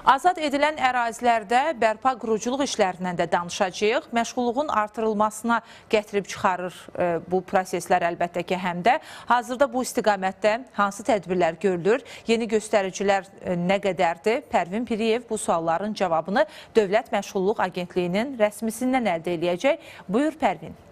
Azad edilən ərazilərdə bərpa quruculuq işlərindən də danışacağıq. Məşğulluğun artırılmasına gətirib çıxarır bu proseslər əlbəttə ki, həm də hazırda bu istiqamətdə hansı tədbirlər görülür, yeni göstəricilər nə qədərdir? Pərvin Piriyev bu sualların cavabını Dövlət Məşğulluq Agentliyinin rəsmisindən əldə edəcək. Buyur Pərvin.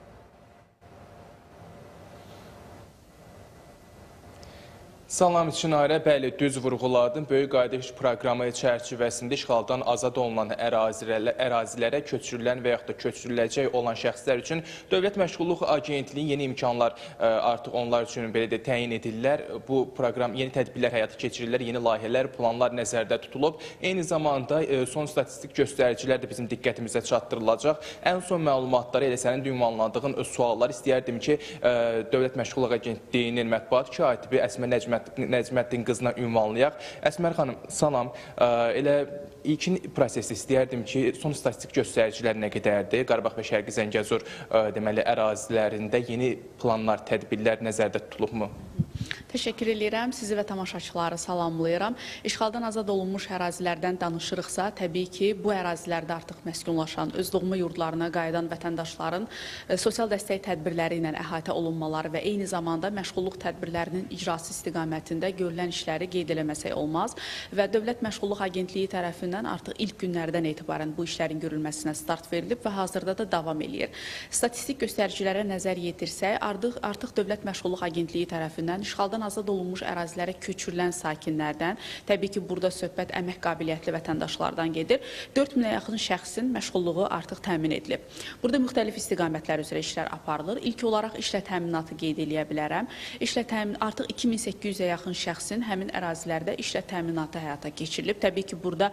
Salam Çinarə, bəli, düz vurğuladın. Böyük qayıdış proqramı çərçivəsində işğaldan azad olunan ərazilərə köçürülən və yaxud da köçürüləcək olan şəxslər üçün Dövlət Məşğulluq Agentliyi yeni imkanlar artıq onlar üçün belə də təyin edirlər. Bu proqram yeni tədbirlər həyata keçirirlər, yeni layihələr, planlar nəzərdə tutulub. Eyni zamanda son statistik göstəricilər də bizim diqqətimizə çatdırılacaq. Ən son məlumatları elə sənin də ünvanladığın suallar istəyərdim ki, Dövlət Məşğulluq Agentliyinin mətbuat katibi Əsmər Nəcməddin qızına ünvanlayaq. Əsmər xanım, salam. Elə ilkin prosesi istəyərdim ki, son statistik göstəricilər nə qədərdir? Qarabağ və Şərqi Zəngəzur deməli ərazilərində yeni planlar, tədbirlər nəzərdə tutulubmu? Təşəkkür edirəm. Sizi və tamaşaçıları salamlayıram. İşğaldan azad olunmuş ərazilərdən danışırıqsa, təbii ki, bu ərazilərdə artıq məskunlaşan, öz doğma yurdlarına qayıdan vətəndaşların sosial dəstək tədbirləri ilə əhatə olunmaları və eyni zamanda məşğulluq tədbirlərinin icrası istiqamətində görülən işləri qeyd eləməsək olmaz və Dövlət Məşğulluq Agentliyi tərəfindən artıq ilk günlərdən etibarən bu işlərin görülməsinə start verilib və hazırda da davam eləyir. Statistik göstəricilərə nəzər yetirsək, artıq Dövlət Məşğulluq Agentliyi tərəfindən işğaldan azad olunmuş ərazilərə köçürülən sakinlərdən, təbii ki, burada söhbət əmək qabiliyyətli vətəndaşlardan gedir. 4 minə yaxın şəxsin məşğulluğu artıq təmin edilib. Burada müxtəlif istiqamətlər üzrə işlər aparılır. İlk olaraq işlə təminatı qeyd eləyə bilərəm. Artıq 2800-ə yaxın şəxsin həmin ərazilərdə işlə təminatı həyata keçirilib. Təbii ki, burada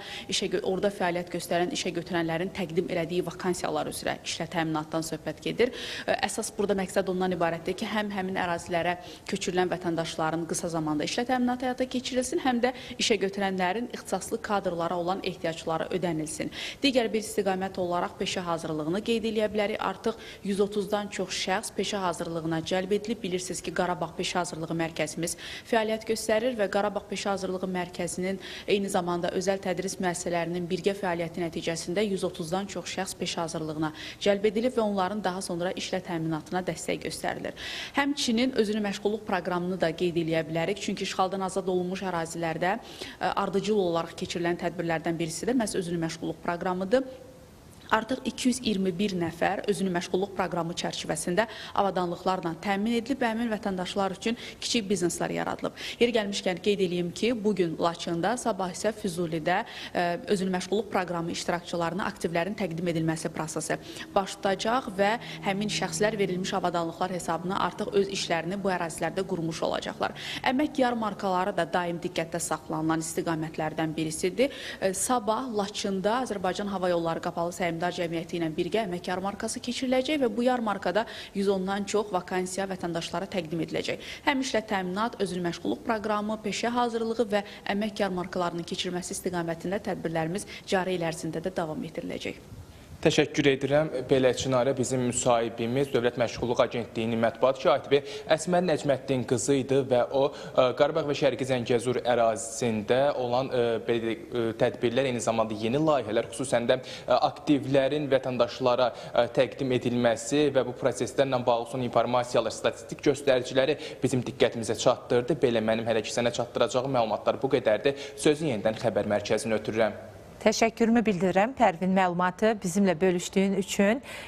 orada fəaliyyət göstərən işə götürənlərin təqdim elədiyi vakansiyalar üzrə işlə təminatdan söhbət gedir. Əsas burada məqsəd ondan ibarətdir ki, həmin ərazilərə köçürülən vətəndaşların qısa zamanda işlə təminatı həyata keçirilsin, həm də işə götürənlərin ixtisaslı kadrlara olan ehtiyacları ödənilsin. Digər bir istiqamət olaraq peşə hazırlığını qeyd eləyə bilərik. Artıq 130-dan çox şəxs peşə hazırlığına cəlb edilib. Bilirsiniz ki, Qarabağ Peşə Hazırlığı Mərkəzimiz fəaliyyət göstərir və Qarabağ Peşə Hazırlığı Mərkəzinin eyni zamanda özəl tədris müəssisələrinin birgə fəaliyyəti nəticəsində 130-dan çox şəxs peşə hazırlığına cəlb edilib və onların daha sonra işlə təminatına dəstək göstərilir. Həmçinin özünü məşğulluq proqramını da qeyd eləyə bilərik. Çünki işğaldan azad olunmuş ərazilərdə ardıcıl olaraq keçirilən tədbirlərdən birisi də məhz özünü məşğulluq proqramıdır. Artıq 221 nəfər özünü məşğulluq proqramı çərçivəsində avadanlıqlarla təmin edilib və həmin vətəndaşlar üçün kiçik bizneslər yaradılıb. Yeri gəlmişkən qeyd edeyim ki, bugün Laçında, sabah isə Füzulidə özünü məşğulluq proqramı iştirakçılarına aktivlərin təqdim edilməsi prosesi başlayacaq və həmin şəxslər verilmiş avadanlıqlar hesabına artıq öz işlərini bu ərazilərdə qurmuş olacaqlar. Əmək yarmarkaları da daim diqqətdə saxlanılan istiqamətlərdən birisidir. Sabah Laçında Azərbaycan Hava Yolları Qapalı Səhmdar Cəmiyyəti ilə birgə əmək yarmarkası keçiriləcək və bu yarmarkada 110-dan çox vakansiya vətəndaşlara təqdim ediləcək. Həm işlə təminat, özünü məşğulluq proqramı, peşə hazırlığı və əmək yarmarkalarının keçirilməsi istiqamətində tədbirlərimiz cari il ərzində də davam etdiriləcək. Təşəkkür edirəm. Belə Çinarə bizim müsahibimiz Dövlət Məşğulluq Agentliyinin mətbuat katibi Əsmər Nəcməddin qızı idi və o Qarabağ və Şərqi Zəngəzur ərazisində olan tədbirlər, eyni zamanda yeni layihələr, xüsusən də aktivlərin vətəndaşlara təqdim edilməsi və bu proseslərlə bağlı son informasiyalar, statistik göstəriciləri bizim diqqətimizə çatdırdı. Belə mənim hələ ki sənə çatdıracağım məlumatlar bu qədərdir. Sözü yenidən xəbər mərkəzinə ötürürəm. Təşəkkürümü bildirirəm Pərvin məlumatı bizimlə bölüşdüyün üçün.